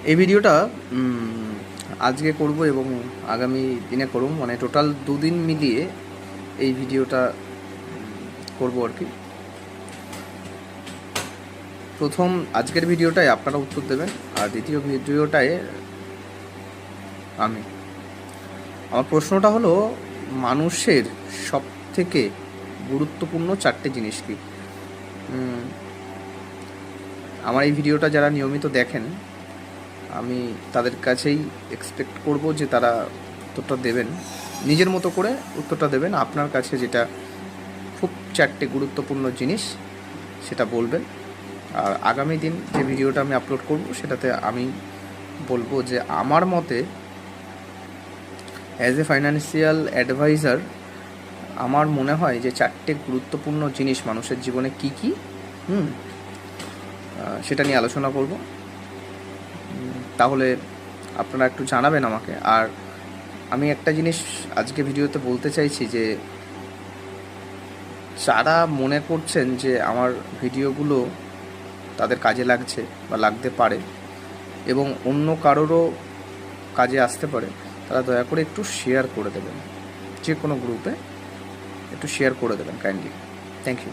এই ভিডিওটা আজকে করব এবং আগামী দিনে করব, মানে টোটাল 2 দিন মিলিয়ে এই ভিডিওটা করব আর কি। প্রথম আজকের ভিডিওটায় আপনারা উত্তর দেবেন, আর দ্বিতীয় ভিডিওটায় আমি। আমার প্রশ্নটা হলো, মানুষের সব থেকে গুরুত্বপূর্ণ 4টে জিনিস কি? আমার এই ভিডিওটা যারা নিয়মিত দেখেন, আমি তাদের কাছেই এক্সপেক্ট করব যে তারা উত্তরটা দেবেন, নিজের মতো করে উত্তরটা দেবেন। আপনার কাছে যেটা খুব 4টে গুরুত্বপূর্ণ জিনিস সেটা বলবেন। আর আগামী দিন যে ভিডিওটা আমি আপলোড করব সেটাতে আমি বলবো যে আমার মতে অ্যাজ এ ফাইন্যান্সিয়াল অ্যাডভাইজার আমার মনে হয় যে 4টে গুরুত্বপূর্ণ জিনিস মানুষের জীবনে কী কী সেটা নিয়ে আলোচনা করব। তাহলে আপনারা একটু জানাবেন আমাকে। আর আমি একটা জিনিস আজকে ভিডিওতে বলতে চাইছি যে যারা মনে করছেন যে আমার ভিডিওগুলো তাদের কাজে লাগছে বা লাগতে পারে এবং অন্য কারোরও কাজে আসতে পারে, তারা দয়া করে একটু শেয়ার করে দেবেন, যে কোনো গ্রুপে একটু শেয়ার করে দেবেন কাইন্ডলি। Thank you.